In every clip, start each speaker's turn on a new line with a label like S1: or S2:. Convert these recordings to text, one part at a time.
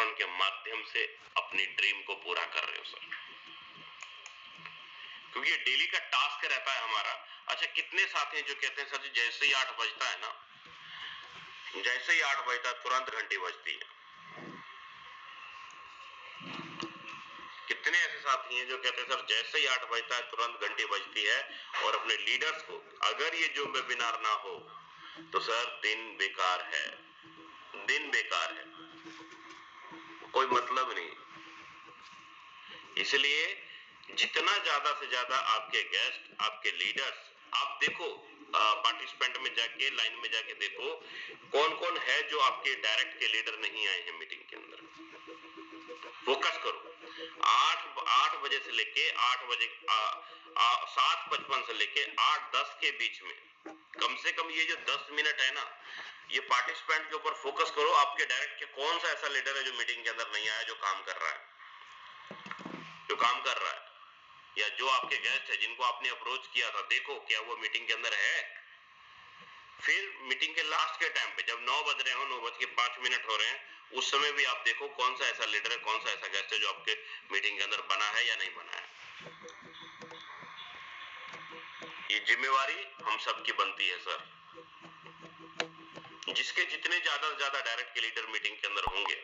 S1: प्रसारण के माध्यम से अपनी ड्रीम को पूरा कर रहे हो सर, क्योंकि ये डेली का टास्क रहता है हमारा। अच्छा, कितने साथी हैं जो कहते हैं सर जी जैसे ही 8 बजता है ना, जैसे ही 8 बजता है तुरंत घंटी बजती है। कितने ऐसे साथी हैं जो कहते हैं सर जैसे ही 8 बजता है तुरंत घंटी बजती है, और अपने लीडर्स को अगर ये जो वेबिनार ना हो तो सर दिन बेकार है, दिन बेकार है, कोई मतलब नहीं। इसलिए जितना ज्यादा से ज्यादा आपके गेस्ट, आपके लीडर्स, आप देखो पार्टिसिपेंट में जाके, लाइन में जाके देखो कौन कौन है जो आपके डायरेक्ट के लीडर नहीं आए हैं मीटिंग के अंदर। फोकस करो। 8 बजे से लेके 8 बजे 7:55 से लेके 8:10 के बीच में कम से कम ये जो 10 मिनट है ना, ये पार्टिसिपेंट के ऊपर फोकस करो। आपके डायरेक्ट के कौन सा ऐसा लीडर है जो मीटिंग के अंदर नहीं आया, जो काम कर रहा है, जो काम कर रहा है, या जो आपके गेस्ट है जिनको आपने अप्रोच किया था, देखो क्या वो मीटिंग के अंदर है। फिर मीटिंग के लास्ट के टाइम पे जब 9 बज रहे हो, 9:05 हो रहे हैं, उस समय भी आप देखो कौन सा ऐसा लीडर है, कौन सा ऐसा गेस्ट है जो आपके मीटिंग के अंदर बना है या नहीं बना है। ये जिम्मेवारी हम सबकी बनती है सर। जिसके जितने ज्यादा से ज्यादा डायरेक्ट के लीडर मीटिंग के अंदर होंगे,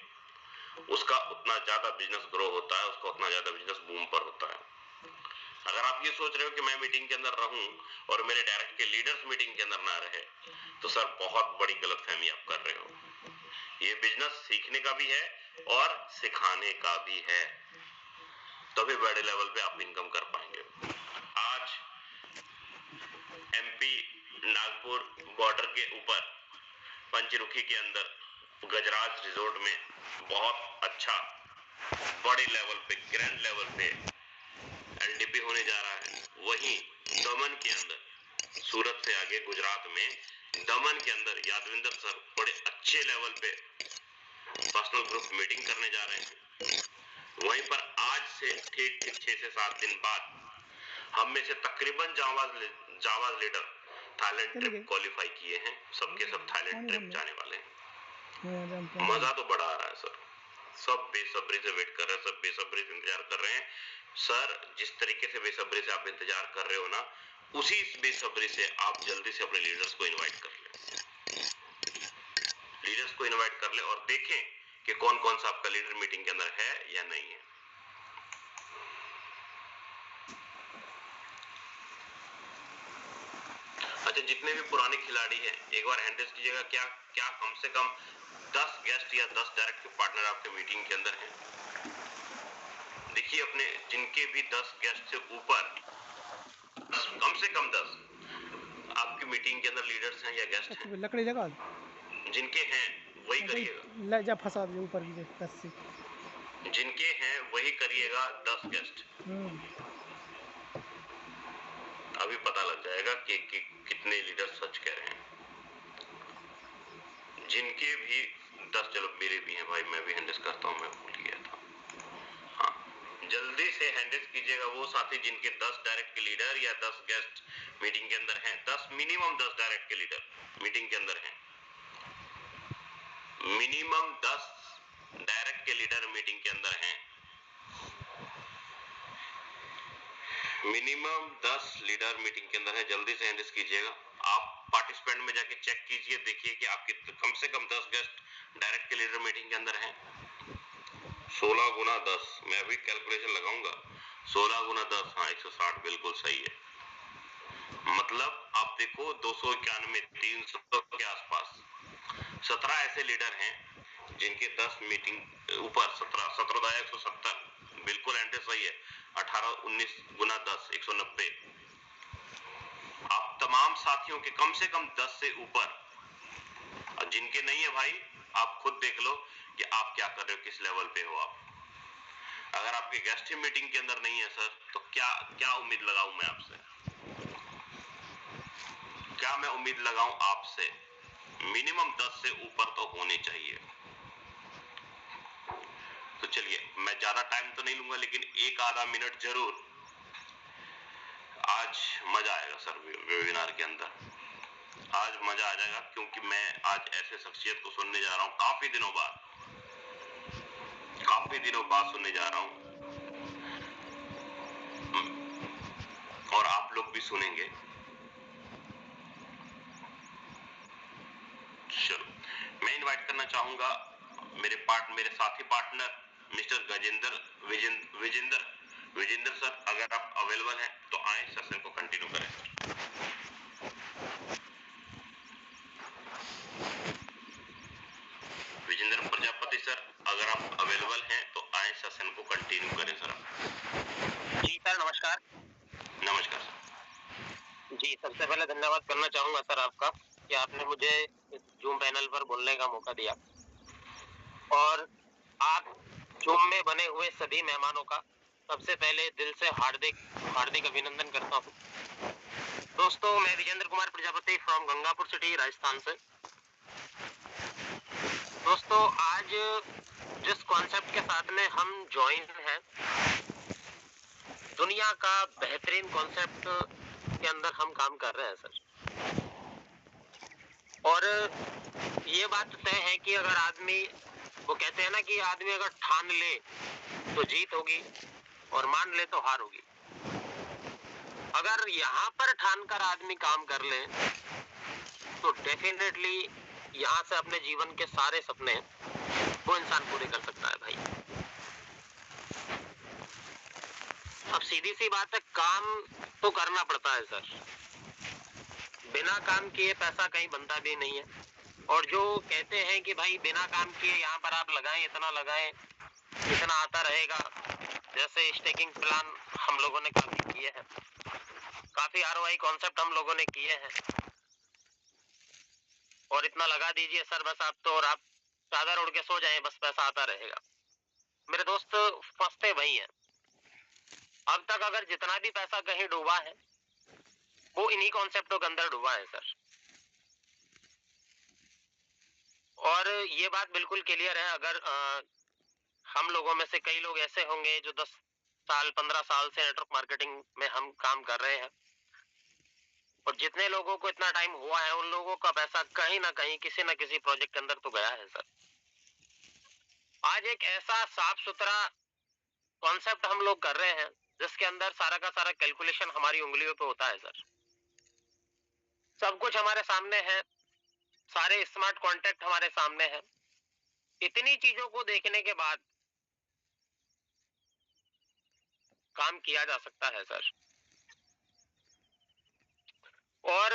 S1: उसका उतना ज्यादा बिजनेस ग्रो होता है, उसका उतना ज्यादा बिजनेस बूम पर होता है। अगर आप ये सोच रहे हो कि मैं मीटिंग के अंदर रहूं और मेरे डायरेक्ट के लीडर्स मीटिंग के अंदर ना रहे, तो सर बहुत बड़ी गलतफहमी आप कर रहे हो। ये बिजनेस सीखने का भी है और सिखाने का भी है, तभी बड़े लेवल पे आप इनकम कर पाएंगे। आज एमपी नागपुर बॉर्डर के ऊपर पंचरुखी के अंदर गजराज रिजोर्ट में बहुत अच्छा बड़े लेवल पे, ग्रैंड लेवल पे एलडीपी होने जा रहा है। वहीं दमन के अंदर, सूरत से आगे गुजरात में दमन के अंदर यादविंदर सर बड़े अच्छे लेवल पे पर्सनल ग्रुप मीटिंग करने जा रहे हैं। वहीं पर आज से ठीक 6 से 7 दिन बाद हम में से तकरीबन जावाज लीडर थाईलैंड ट्रिप क्वालिफाई किए हैं, सबके सब थाईलैंड ट्रिप जाने वाले हैं। मजा तो बड़ा आ रहा है सर, सब बेसब्री से वेट कर रहे हैं, सब बेसब्री से इंतजार कर रहे हैं सर। जिस तरीके से बेसब्री से आप इंतजार कर रहे हो ना, उसी बेसब्री से आप जल्दी से अपने लीडर्स को इनवाइट कर ले, लीडर्स को इनवाइट कर ले और देखें कि कौन कौन सा आपका लीडर मीटिंग के अंदर है या नहीं है। अच्छा, जितने भी पुराने खिलाड़ी हैं एक बार हैंड रेज कीजिएगा, क्या क्या कम से कम 10 गेस्ट या 10 डायरेक्ट पार्टनर आपके मीटिंग के अंदर हैं। देखिए अपने जिनके भी 10 गेस्ट से ऊपर, कम से कम 10 आपकी मीटिंग के अंदर लीडर्स हैं या गेस्ट हैं,
S2: लकड़ी जगह
S1: जिनके हैं वही करिएगा,
S2: जा फंसा दे ऊपर की 10 से,
S1: जिनके हैं वही करिएगा 10 गेस्ट। अभी पता लग जाएगा कि कितने लीडर सच कह रहे हैं। जिनके भी 10, चलो मेरे भी हैं भाई, मैं भी हैंडल करता हूँ, मैं भूल गया था। हाँ, जल्दी से हैंडल कीजिएगा वो साथी जिनके 10 डायरेक्ट के लीडर या 10 गेस्ट मीटिंग के अंदर हैं। 10 मिनिमम 10 डायरेक्ट के लीडर मीटिंग के अंदर हैं, मिनिमम 10 डायरेक्ट के लीडर मीटिंग के अंदर हैं, मिनिमम 10 लीडर मीटिंग के अंदर है। जल्दी से हैंडल कीजिएगा। आप पार्टिसिपेंट में जाके चेक कीजिए, देखिए कि आपके कम से कम 10 गेस्ट डायरेक्ट के लीडर मीटिंग के अंदर हैं। 16 गुना 10, मैं अभी कैलकुलेशन लगाऊंगा। 16 गुना 10, हाँ 160 बिल्कुल सही है। मतलब आप देखो 291, 300 के आसपास 17 ऐसे लीडर हैं जिनके 10 मीटिंग ऊपर 17 170 बिल्कुल एंट्री सही है। 18 19 गुना 10 190। आप तमाम साथियों के कम से कम 10 से ऊपर, जिनके नहीं है भाई आप खुद देख लो कि आप क्या कर रहे हो, किस लेवल पे हो आप। अगर आपके गेस्ट ही मीटिंग के अंदर नहीं है सर, तो क्या क्या उम्मीद लगाऊं मैं आपसे, क्या मैं उम्मीद लगाऊं आपसे। मिनिमम 10 से ऊपर तो होने चाहिए। तो चलिए, मैं ज्यादा टाइम तो नहीं लूंगा, लेकिन एक आधा मिनट जरूर। आज मजा आएगा सर वेबिनार के अंदर, आज मजा आ जाएगा, क्योंकि मैं आज ऐसे शख्सियत को सुनने जा रहा हूं काफी दिनों बाद। आपके दिलों बात सुनने जा रहा हूं और आप लोग भी सुनेंगे। चलो, मैं इनवाइट करना चाहूंगा मेरे साथी पार्टनर मिस्टर विजेंद्र सर, अगर आप अवेलेबल हैं तो आए सेशन को कंटिन्यू करें सर। विजेंद्र प्रजापति सर, अगर आप अवेलेबल हैं तो आए सेशन को कंटिन्यू करें सर।
S3: जी सर, नमस्कार।
S1: नमस्कार सर।
S3: जी, सबसे पहले धन्यवाद करना चाहूंगा सर आपका कि आपने मुझे इस जूम पैनल पर बोलने का मौका दिया, और आप जूम में बने हुए सभी मेहमानों का सबसे पहले दिल से हार्दिक अभिनंदन करता हूं। दोस्तों, मैं विजेंद्र कुमार प्रजापति फ्रॉम गंगापुर सिटी, राजस्थान से। दोस्तों, आज जिस कॉन्सेप्ट के साथ में हम ज्वाइन हैं, दुनिया का बेहतरीन कॉन्सेप्ट के अंदर हम काम कर रहे हैं सर। और ये बात तय है कि अगर आदमी, वो कहते हैं ना कि आदमी अगर ठान ले तो जीत होगी और मान ले तो हार होगी। अगर यहाँ पर ठान कर आदमी काम कर ले तो डेफिनेटली यहाँ से अपने जीवन के सारे सपने वो इंसान पूरे कर सकता है भाई। अब सीधी सी बात है, काम तो करना पड़ता है सर। बिना काम किए पैसा कहीं बनता भी नहीं है। और जो कहते हैं कि भाई बिना काम किए यहाँ पर आप लगाएं, इतना लगाएं, इतना आता रहेगा, जैसे स्टेकिंग प्लान हम लोगों ने काफी किए हैं, काफी ROI कॉन्सेप्ट हम लोगों ने किए हैं, और इतना लगा दीजिए सर बस आप तो, और आप चादर उड़ के सो जाएं, बस पैसा आता रहेगा। मेरे दोस्त, फंसते वही हैं। अब तक अगर जितना भी पैसा कहीं डूबा है वो इन्हीं कॉन्सेप्टों के अंदर डूबा है सर। और ये बात बिल्कुल क्लियर है, अगर हम लोगों में से कई लोग ऐसे होंगे जो 10 साल 15 साल से नेटवर्क मार्केटिंग में हम काम कर रहे हैं, और जितने लोगों को इतना टाइम हुआ है उन लोगों का पैसा कहीं ना कहीं किसी ना किसी प्रोजेक्ट के अंदर तो गया है सर। आज एक ऐसा साफ सुथरा कॉन्सेप्ट हम लोग कर रहे हैं जिसके अंदर सारा का सारा कैलकुलेशन हमारी उंगलियों पे होता है सर। सब कुछ हमारे सामने है, सारे स्मार्ट कॉन्टैक्ट हमारे सामने हैं। इतनी चीजों को देखने के बाद काम किया जा सकता है सर, और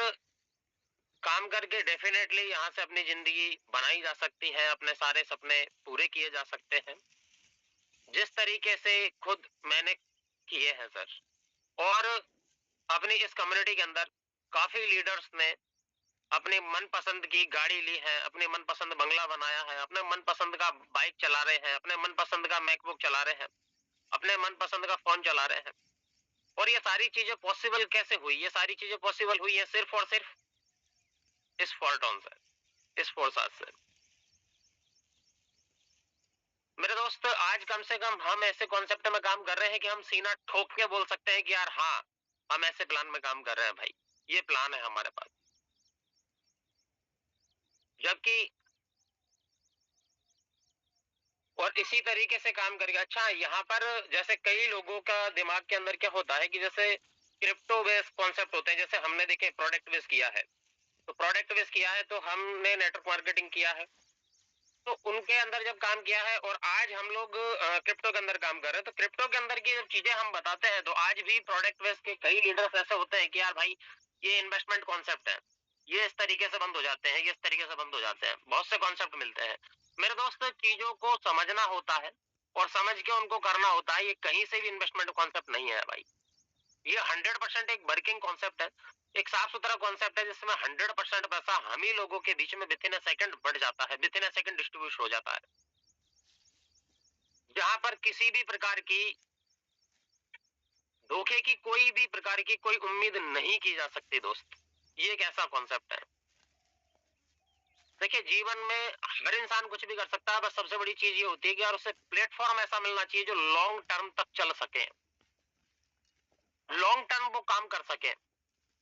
S3: काम करके डेफिनेटली यहाँ से अपनी जिंदगी बनाई जा सकती है, अपने सारे सपने पूरे किए जा सकते हैं, जिस तरीके से खुद मैंने किए हैं सर। और अपनी इस कम्युनिटी के अंदर काफी लीडर्स ने अपनी मनपसंद की गाड़ी ली है, अपनी मनपसंद बंगला बनाया है, अपने मनपसंद का बाइक चला रहे हैं, अपने मनपसंद का मैकबुक चला रहे हैं, अपने मनपसंद का फोन चला रहे हैं। और ये सारी चीजें पॉसिबल कैसे हुई? ये सारी चीजें पॉसिबल हुई है सिर्फ और सिर्फ इस फोर्टॉन से, इस फोर्साज से। मेरे दोस्त, आज कम से कम हम ऐसे कॉन्सेप्ट में काम कर रहे हैं कि हम सीना ठोक के बोल सकते हैं कि यार हाँ, हम ऐसे प्लान में काम कर रहे हैं भाई, ये प्लान है हमारे पास। जबकि और इसी तरीके से काम करेगा। अच्छा, यहाँ पर जैसे कई लोगों का दिमाग के अंदर क्या होता है कि जैसे क्रिप्टो बेस्ड कॉन्सेप्ट होते हैं, जैसे हमने देखे प्रोडक्ट बेस्ड किया है, तो प्रोडक्ट बेस्ड किया है तो हमने नेटवर्क मार्केटिंग किया है, तो उनके अंदर जब काम किया है, और आज हम लोग क्रिप्टो के अंदर काम कर रहे हैं, तो क्रिप्टो के अंदर की जब चीजें हम बताते हैं तो आज भी प्रोडक्ट बेस्ड के कई लीडर्स ऐसे होते हैं कि यार भाई ये इन्वेस्टमेंट कॉन्सेप्ट है, ये इस तरीके से बंद हो जाते हैं, ये इस तरीके से बंद हो जाते हैं, बहुत से कॉन्सेप्ट मिलते हैं। मेरे दोस्त, चीजों को समझना होता है और समझ के उनको करना होता है। ये कहीं से भी इन्वेस्टमेंट कॉन्सेप्ट नहीं है भाई, ये 100% एक वर्किंग कॉन्सेप्ट है, एक साफ सुथरा कॉन्सेप्ट है, जिसमें 100% पैसा हम ही लोगों के बीच में विद इन अ सेकंड बढ़ जाता है, with in a second distribute हो जाता है, जहां पर किसी भी प्रकार की धोखे की, कोई भी प्रकार की कोई उम्मीद नहीं की जा सकती दोस्त। ये एक ऐसा कॉन्सेप्ट है। देखिए, जीवन में हर इंसान कुछ भी कर सकता है, बस सबसे बड़ी चीज ये होती है कि यार उसे प्लेटफॉर्म ऐसा मिलना चाहिए जो लॉन्ग टर्म तक चल सके, लॉन्ग टर्म वो काम कर सके,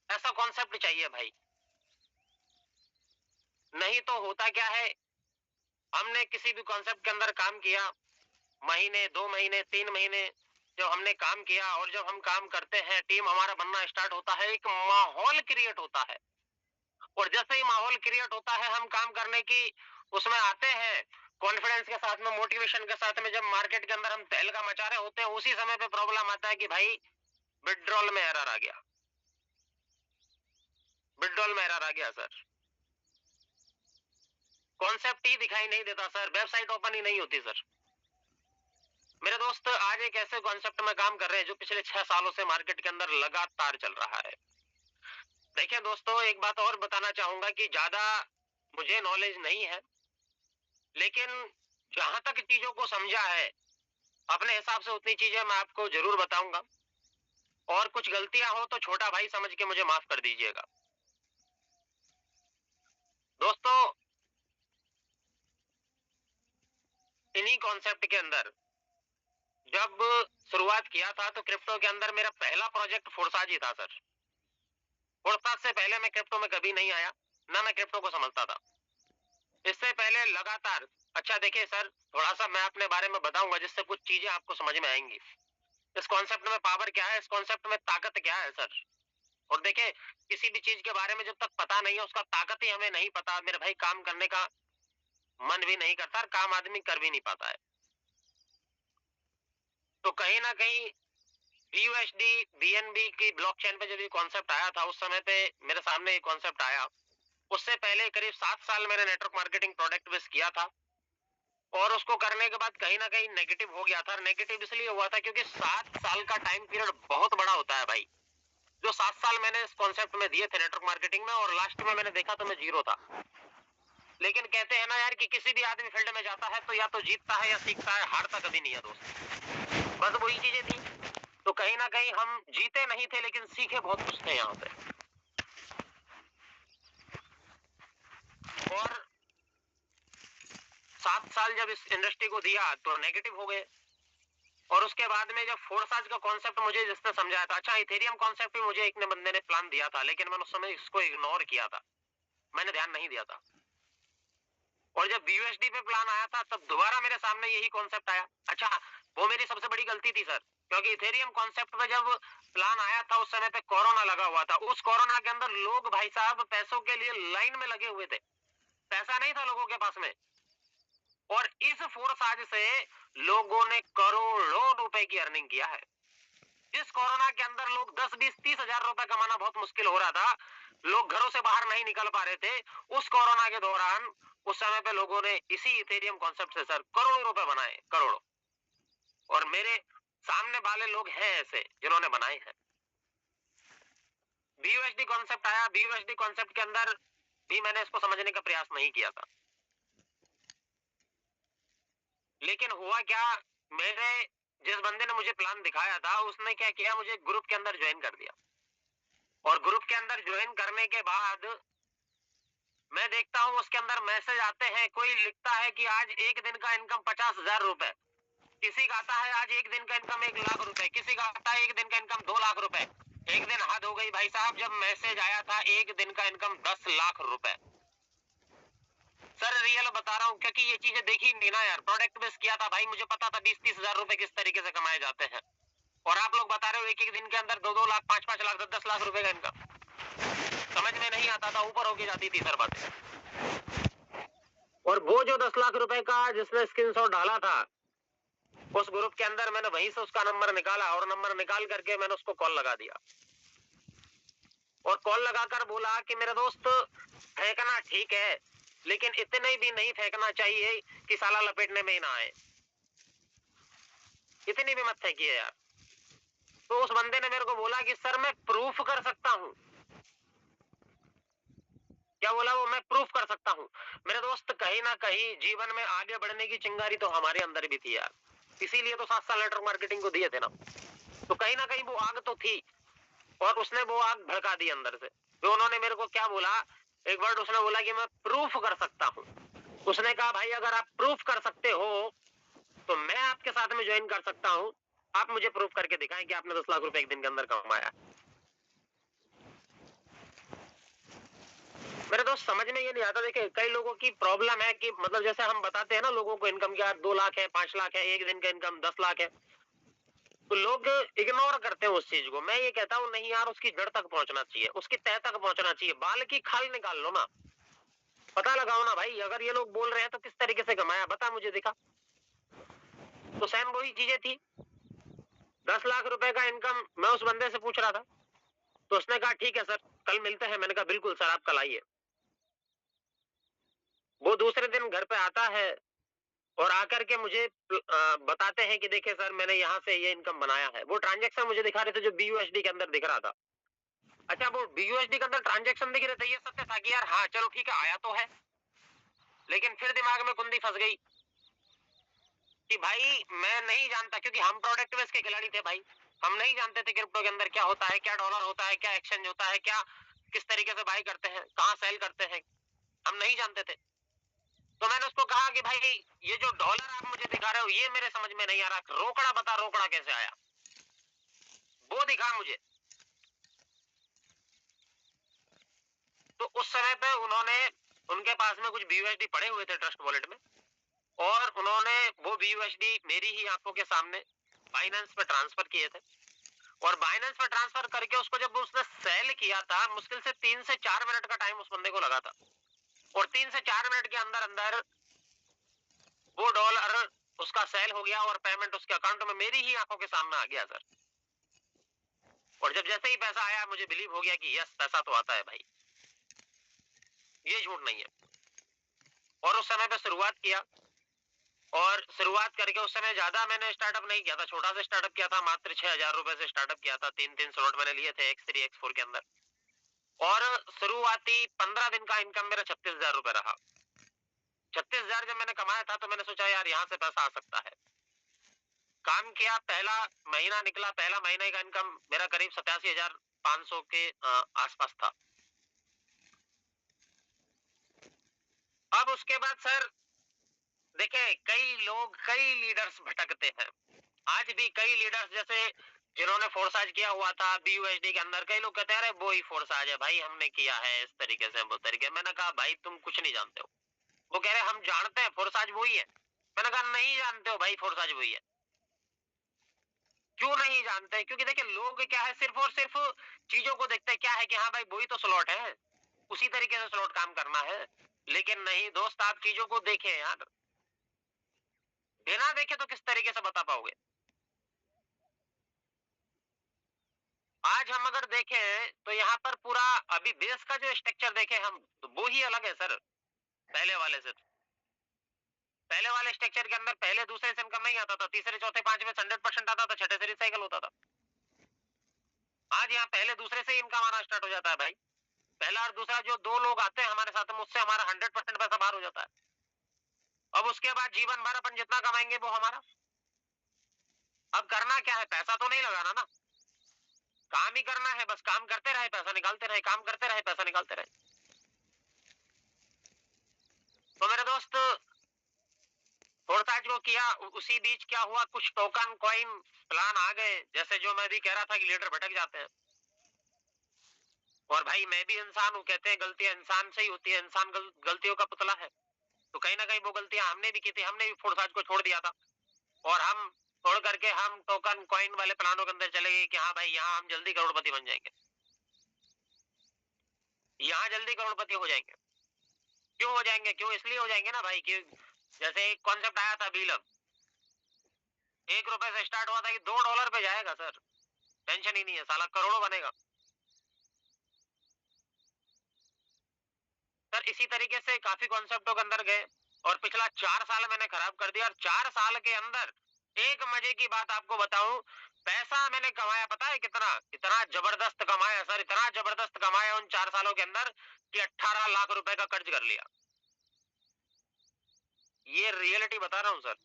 S3: ऐसा कॉन्सेप्ट चाहिए भाई। नहीं तो होता क्या है, हमने किसी भी कॉन्सेप्ट के अंदर काम किया, महीने, 2 महीने, 3 महीने जब हमने काम किया और जब हम काम करते हैं, टीम हमारा बनना स्टार्ट होता है, एक माहौल क्रिएट होता है। और जैसे ही माहौल क्रिएट होता है, हम काम करने की उसमें आते हैं, कॉन्फिडेंस के साथ में, मोटिवेशन के साथ में, जब मार्केट के अंदर हम तहलका मचा रहे होते हैं, उसी समय पे प्रॉब्लम आता है कि भाई विड्रॉल में एरर आ गया, विड्रॉल में एरर आ गया सर, कॉन्सेप्ट ही दिखाई नहीं देता सर, वेबसाइट ओपन ही नहीं होती सर। मेरे दोस्त आज एक ऐसे कॉन्सेप्ट में काम कर रहे हैं जो पिछले 6 सालों से मार्केट के अंदर लगातार चल रहा है। देखिए दोस्तों, एक बात और बताना चाहूंगा कि ज्यादा मुझे नॉलेज नहीं है, लेकिन जहां तक चीजों को समझा है अपने हिसाब से उतनी चीजें मैं आपको जरूर बताऊंगा, और कुछ गलतियां हो तो छोटा भाई समझ के मुझे माफ कर दीजिएगा। दोस्तों, इन्हीं कॉन्सेप्ट के अंदर जब शुरुआत किया था तो क्रिप्टो के अंदर मेरा पहला प्रोजेक्ट फोर्साज ही था सर। फोर्साज से पहले मैं क्रिप्टो में कभी नहीं आया, ना मैं क्रिप्टो को समझता था। इससे पहले लगातार, अच्छा देखिए सर, थोड़ा सा मैं अपने बारे में बताऊंगा जिससे कुछ चीजें आपको समझ में आएंगी। इस कॉन्सेप्ट में पावर क्या है, इस कॉन्सेप्ट में ताकत क्या है सर। और देखिए, किसी भी चीज के बारे में जब तक पता नहीं है, उसका ताकत ही हमें नहीं पता, मेरे भाई काम करने का मन भी नहीं करता और काम आदमी कर भी नहीं पाता है। तो कहीं ना कहीं BUSD BNB की ब्लॉकचेन पे जब ये कॉन्सेप्ट आया था, उस समय पे मेरे सामने ये कॉन्सेप्ट आया। उससे पहले करीब 7 साल मैंने नेटवर्क मार्केटिंग प्रोडक्ट बेस किया था, और उसको करने के बाद कहीं ना कहीं नेगेटिव हो गया था। नेगेटिव इसलिए हुआ था क्योंकि 7 साल का टाइम पीरियड बहुत बड़ा होता है भाई। जो 7 साल मैंने इस कॉन्सेप्ट में दिए थे नेटवर्क मार्केटिंग में, और लास्ट में मैंने देखा तो मैं जीरो था। लेकिन कहते हैं ना यार कि किसी भी आदमी फील्ड में जाता है तो या तो जीतता है या सीखता है, हारता कभी नहीं है दोस्त। बस वही चीजें थी। तो कहीं ना कहीं हम जीते नहीं थे, लेकिन सीखे बहुत कुछ थे यहाँ से। और 7 साल जब इस इंडस्ट्री को दिया तो नेगेटिव हो गए। और उसके बाद में जब फोर्साज का कॉन्सेप्ट मुझे जिसने समझाया था, अच्छा इथेरियम कॉन्सेप्ट भी मुझे एक ने बंदे ने प्लान दिया था, लेकिन मैंने उस समय इसको इग्नोर किया था, मैंने ध्यान नहीं दिया था। और जब BUSD पे प्लान आया था तब दोबारा मेरे सामने यही कॉन्सेप्ट आया। अच्छा, वो मेरी सबसे बड़ी गलती थी सर, क्योंकि इथेरियम कॉन्सेप्ट पे जब प्लान आया था उस समय पे कोरोना लगा हुआ था। उस कोरोना के अंदर लोग भाई साहब पैसों के लिए लाइन में लगे हुए थे, पैसा नहीं था लोगों के पास में। और इस फोर्साज से लोगों ने करोड़ों रुपए की अर्निंग किया है। जिस कोरोना के अंदर लोग 10, 20, 30 हजार रुपए कमाना बहुत मुश्किल हो रहा था, लोग घरों से बाहर नहीं निकल पा रहे थे, उस कोरोना के दौरान उस समय पे लोगों ने इसी इथेरियम कॉन्सेप्ट से सर करोड़ों रुपए बनाए, करोड़ों। और मेरे सामने वाले लोग हैं ऐसे जिन्होंने बनाए हैं। BUSD कॉन्सेप्ट आया, BUSD कॉन्सेप्ट के अंदर भी मैंने इसको समझने का प्रयास नहीं किया था। लेकिन हुआ क्या, मेरे जिस बंदे ने मुझे प्लान दिखाया था उसने क्या किया, मुझे ग्रुप के अंदर ज्वाइन कर दिया। और ग्रुप के अंदर ज्वाइन करने के बाद मैं देखता हूं उसके अंदर मैसेज आते हैं, कोई लिखता है कि आज एक दिन का इनकम 50,000 रुपए, किसी का आता है आज एक दिन का इनकम 1 लाख रुपए, किसी का आता है एक दिन का इनकम 2 लाख रुपए। एक दिन हद हो गई भाई साहब जब मैसेज आया था एक दिन का इनकम 10 लाख रुपए। सर रियल बता रहा हूँ, क्योंकि ये चीजें देखी नहीं ना यार, प्रोडक्ट बेस किया था भाई, मुझे पता था 20-30 हजार रुपए किस तरीके से कमाए जाते हैं। और आप लोग बता रहे हो एक एक दिन के अंदर 2-2 लाख, 5-5 लाख, 10-10 लाख रुपए का इनकम। समझ में नहीं आता था, ऊपर होके जाती थी सर बातें। और वो जो 10 लाख रुपए का जिसने स्क्रीनशॉट डाला था उस ग्रुप के अंदर, मैंने वहीं से उसका नंबर निकाला, और नंबर निकाल करके मैंने उसको कॉल लगा दिया। और कॉल लगाकर बोला कि मेरे दोस्त फेंकना ठीक है, लेकिन इतने भी नहीं फेंकना चाहिए कि साला लपेटने में ही ना आए, इतनी भी मत फेंकिए यार। तो उस बंदे ने मेरे को बोला कि सर मैं प्रूफ कर सकता हूं। क्या बोला वो, मैं प्रूफ कर सकता हूं। मेरे दोस्त कहीं ना कहीं जीवन में आगे बढ़ने की चिंगारी तो हमारे अंदर भी थी यार, इसीलिए तो 7 साल नेटवर्क मार्केटिंग को दिए थे ना। तो कहीं ना कहीं वो आग तो थी, और उसने वो आग भड़का दी अंदर से। तो उन्होंने मेरे को क्या बोला, एक वर्ड उसने बोला कि मैं प्रूफ कर सकता हूं। उसने कहा भाई अगर आप प्रूफ कर सकते हो तो मैं आपके साथ में ज्वाइन कर सकता हूं, आप मुझे प्रूफ करके दिखाएं कि आपने 10 लाख रुपए एक दिन के अंदर कमाया। मेरे दोस्त समझ में ये नहीं आता। देखिए कई लोगों की प्रॉब्लम है कि मतलब जैसे हम बताते हैं ना लोगों को इनकम क्या 2 लाख है, 5 लाख है, एक दिन का इनकम 10 लाख है, तो लोग इग्नोर करते हैं उस चीज को। मैं ये कहता हूँ नहीं यार, उसकी जड़ तक पहुंचना चाहिए, उसकी तह तक पहुंचना चाहिए, बाल की खाल निकाल लो ना, पता लगाओ ना भाई। अगर ये लोग बोल रहे हैं तो किस तरीके से कमाया, बता मुझे, दिखा। तो सेम वही चीजें थी। 10 लाख रुपए का इनकम मैं उस बंदे से पूछ रहा था, तो उसने कहा ठीक है सर, कल मिलते हैं। मैंने कहा बिल्कुल सर, आप कल आइए। वो दूसरे दिन घर पे आता है और आकर के मुझे बताते हैं कि देखिए सर, मैंने यहाँ से ये इनकम बनाया है। वो ट्रांजैक्शन मुझे दिखा रहे थे जो बीयूएसडी के अंदर दिख रहा था। अच्छा, वो बीयूएसडी के अंदर ट्रांजैक्शन दिख रहे थे, ये सत्य था कि यार हाँ चलो ठीक है, आया तो है। लेकिन फिर दिमाग में कुंडी फंस गई कि भाई मैं नहीं जानता, क्योंकि हम प्रोडक्ट बेस के खिलाड़ी थे भाई। हम नहीं जानते थे क्रिप्टो के अंदर क्या होता है, क्या डॉलर होता है, क्या एक्सचेंज होता है, क्या किस तरीके से बाय करते हैं, कहाँ सेल करते हैं, हम नहीं जानते थे। तो मैंने उसको कहा कि भाई ये जो डॉलर आप मुझे दिखा रहे हो ये मेरे समझ में नहीं आ रहा, रोकड़ा बता, रोकड़ा कैसे आया, वो दिखा मुझे। तो उस समय पे उन्होंने, उनके पास में कुछ बीयूएसडी पड़े हुए थे ट्रस्ट वॉलेट में, और उन्होंने वो बीयूएसडी मेरी ही आंखों के सामने बाइनेंस पे ट्रांसफर किए थे। और बाइनेंस पे ट्रांसफर करके उसको जब उसने सेल किया था, मुश्किल से 3 से 4 मिनट का टाइम उस बंदे को लगा था, और 3 से 4 मिनट के अंदर अंदर वो डॉलर उसका सेल हो गया और पेमेंट उसके अकाउंट में मेरी ही आंखों के सामने आ गया सर। और जब जैसे ही पैसा आया मुझे बिलीव हो गया कि यस, पैसा तो आता है भाई, ये झूठ नहीं है। और उस समय पे शुरुआत किया, और शुरुआत करके उस समय ज्यादा मैंने स्टार्टअप नहीं किया था, छोटा सा स्टार्टअप किया था, मात्र 6,000 रुपए से स्टार्टअप किया था। 3 स्लॉट मैंने लिए थे X3 X4 के अंदर, और शुरुआती 15 दिन का इनकम मेरा 36,000 रुपए रहा। 36,000 जब मैंने कमाया था तो मैंने सोचा यार यहाँ से पैसा आ सकता है। काम किया, पहला महीना निकला, पहला महीने का इनकम मेरा करीब 87,500 के आसपास था। अब उसके बाद सर देखे कई लोग, कई लीडर्स भटकते हैं। आज भी कई लीडर्स जैसे जिन्होंने फोर्साज किया हुआ था बीयूएसडी के अंदर, कई लोग कहते हैं अरे वो ही फोर्साज है भाई, हमने किया है इस तरीके से, वो तरीके। मैंने कहा भाई तुम कुछ नहीं जानते हो। वो कह रहे हम जानते हैं फोर्साज वही है। मैंने कहा नहीं जानते हो भाई, फोर्साज वही है। क्यों नहीं जानते? क्योंकि देखिए लोग क्या है, सिर्फ और सिर्फ चीजों को देखते हैं, क्या है कि हाँ भाई वही तो स्लॉट है, उसी तरीके से स्लॉट काम करना है। लेकिन नहीं दोस्त, आप चीजों को देखें यार, बिना देखे तो किस तरीके से बता पाओगे। आज हम अगर देखें तो यहाँ पर पूरा अभी बेस का जो स्ट्रक्चर देखें हम, तो वो ही अलग है सर पहले वाले से। पहले वाले स्ट्रक्चर के अंदर पहले दूसरे से इनकम नहीं आता था, तीसरे चौथे पांचवें 100% आता था, छठे से रिसाइकल होता था। आज यहाँ पहले दूसरे से इनकम आना स्टार्ट हो जाता है भाई। पहला और दूसरा जो दो लोग आते हैं हमारे साथ में, उससे हमारा 100% पैसा बाहर हो जाता है। अब उसके बाद जीवन भर अपन जितना कमाएंगे वो हमारा। अब करना क्या है, पैसा तो नहीं लगाना ना, काम ही करना है, बस काम करते रहे पैसा निकालते रहे, काम करते रहे पैसा निकालते रहे। तो मेरे दोस्त फोर्साज को किया, उसी बीच क्या हुआ, कुछ टोकन कॉइन प्लान आ गए, जैसे जो मैं भी कह रहा था कि लीडर भटक जाते हैं। और भाई मैं भी इंसान हूँ, कहते हैं गलतियां इंसान से ही होती है, इंसान गलतियों का पुतला है। तो कहीं ना कहीं वो गलतियां हमने भी की थी, हमने भी फोर्साज को छोड़ दिया था, और हम छोड़ करके हम टोकन कॉइन वाले प्लानों के अंदर चले गए कि हाँ भाई यहाँ हम जल्दी करोड़पति बन जाएंगे, यहाँ जल्दी करोड़पति हो जाएंगे। क्यों हो जाएंगे? क्यों? इसलिए हो जाएंगे ना भाई कि जैसे एक कॉन्सेप्ट आया था बीलम, 1 रुपए से स्टार्ट हुआ था कि $2 पे जाएगा सर, टेंशन ही नहीं है, साला करोड़ों बनेगा सर। इसी तरीके से काफी कॉन्सेप्टों के अंदर गए, और पिछला 4 साल मैंने खराब कर दिया। और 4 साल के अंदर एक मजे की बात आपको बताऊं, पैसा मैंने कमाया पता है कितना? इतना जबरदस्त कमाया सर, इतना जबरदस्त कमाया उन 4 सालों के अंदर कि 18 लाख रुपए का कर्ज कर लिया। ये रियलिटी बता रहा हूँ सर,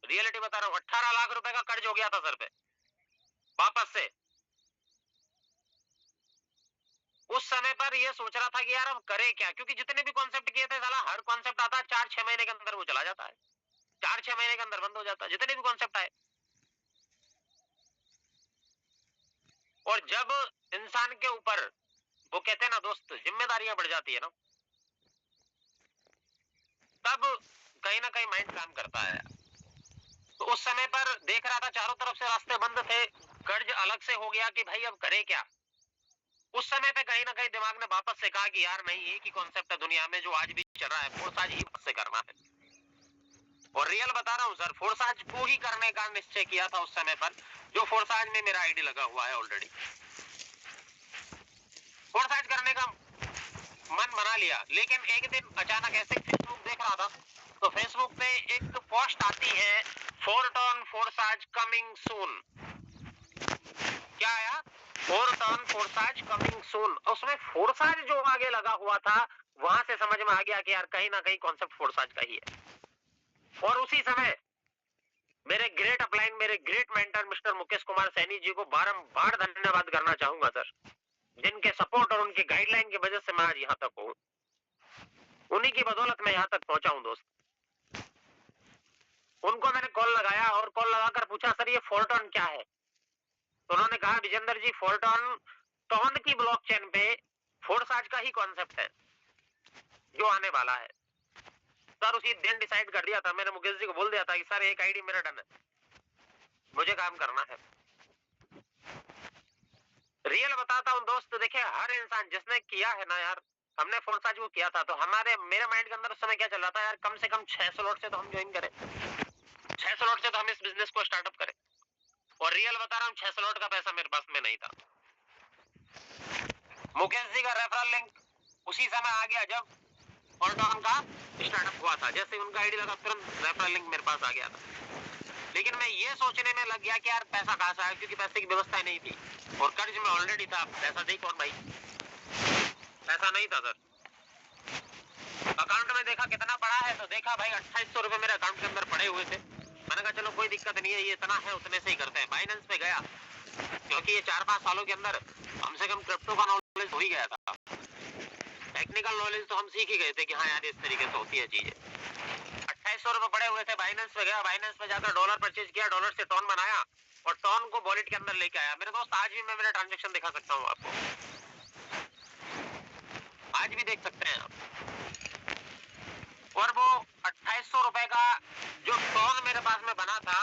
S3: रियलिटी बता रहा हूँ। 18 लाख रुपए का कर्ज हो गया था सर पे वापस से। उस समय पर ये सोच रहा था कि यार अब करे क्या, क्योंकि जितने भी कॉन्सेप्ट किए थे साला हर कॉन्सेप्ट आता है 4-6 महीने के अंदर वो चला जाता है, 4-6 महीने के अंदर बंद हो जाता है जितने भी कॉन्सेप्ट आए। और जब इंसान के ऊपर वो कहते हैं ना दोस्त, जिम्मेदारियां बढ़ जाती है ना, तब कहीं ना कहीं माइंड काम करता है। तो उस समय पर देख रहा था चारों तरफ से रास्ते बंद थे, कर्ज अलग से हो गया कि भाई अब करे क्या। उस समय पे कहीं ना कहीं दिमाग ने वापस से कहा कि यार नहीं, एक ही कॉन्सेप्ट है दुनिया में जो आज भी चल रहा है, फोर्साज ही से करना है। और रियल बता रहा हूँ सर, फोर्साज को ही करने का निश्चय किया था उस समय पर, जो फोर्साज में मेरा आईडी लगा हुआ है ऑलरेडी। फोर्साज करने का मन बना लिया, लेकिन एक दिन अचानक ऐसे फेसबुक देख रहा था, तो फेसबुक पे एक पोस्ट आती है, फोर्टॉन फोर्साज कमिंग सून। क्या आया? फोर्टॉन फोर्साज कमिंग सून। उसमें फोर्साज जो आगे लगा हुआ था, वहां से समझ में आ गया कि यार कहीं ना कहीं कॉन्सेप्ट फोर्साज का ही है। और उसी समय मेरे ग्रेट अपलाइन, मेरे great mentor mister Mukesh Kumar Saini ji को बारंबार धन्यवाद करना चाहूंगा सर, जिनके सपोर्ट और उनकी गाइडलाइन की वजह से मैं आज यहाँ तक हूँ। उन्हीं की बदौलत मैं यहाँ तक पहुंचा हूँ दोस्त। उनको मैंने कॉल लगाया और कॉल लगाकर पूछा, सर ये फोर्टॉन क्या है? तो उन्होंने कहा, विजेंद्र जी फोर्टॉन टॉन की ब्लॉकचेन पे फोर्साज का ही कॉन्सेप्ट है जो आने वाला है। सर उसी दिन डिसाइड कर दिया था, मैंने मुकेश जी को बोल दिया था कि सर एक आईडी मेरा डन है, मुझे काम करना है। रियल बताता हूँ दोस्त, देखिए हर इंसान जिसने किया है ना यार, हमने फोर्साज को किया था, तो मेरे माइंड के अंदर उस समय क्या चल रहा था यार, कम से कम 6 स्लॉट से तो हम ज्वाइन करें, 6 स्लॉट से तो हम इस बिजनेस को स्टार्टअप करें। और रियल बता रहा हूँ, 6 स्लॉट का पैसा मेरे पास में नहीं था। मुकेश जी का रेफरल लिंक उसी समय आ गया जब फोर्टॉन का स्टार्टअप हुआ था। जैसे उनका आईडी लगा, तुरंत रेफरल लिंक मेरे पास आ गया था। लेकिन मैं ये सोचने में लग गया कि यार पैसा कहां से आया, क्योंकि पैसे की व्यवस्था नहीं थी और कर्ज में ऑलरेडी था। पैसा दे कौन भाई? पैसा नहीं था सर। अकाउंट में देखा कितना पड़ा है, तो देखा भाई 2800 रुपए मेरे अकाउंट के अंदर पड़े हुए थे। मैंने कहा चलो कोई दिक्कत नहीं है, ये इतना है उतने से ही करते हैं। बाइनेंस पे गया, क्योंकि ये 4-5 सालों के अंदर कम से कम क्रिप्टो का नॉलेज हो ही गया था। टेक्निकल नॉलेज तो हम सीख ही गए थे कि हाँ यार इस तरीके से होती है चीजें। 2800 रुपए पड़े हुए थे, बाइनेंस पे गया, बाइनेंस पे जाकर डॉलर परचेज किया, डॉलर से टॉन बनाया और टॉन को वॉलेट के अंदर लेके आया। मेरे दोस्त आज भी मैं मेरा ट्रांजेक्शन दिखा सकता हूँ आपको, आज भी देख सकते हैं आप। और वो 2800 रुपए का जो टॉन मेरे पास में बना था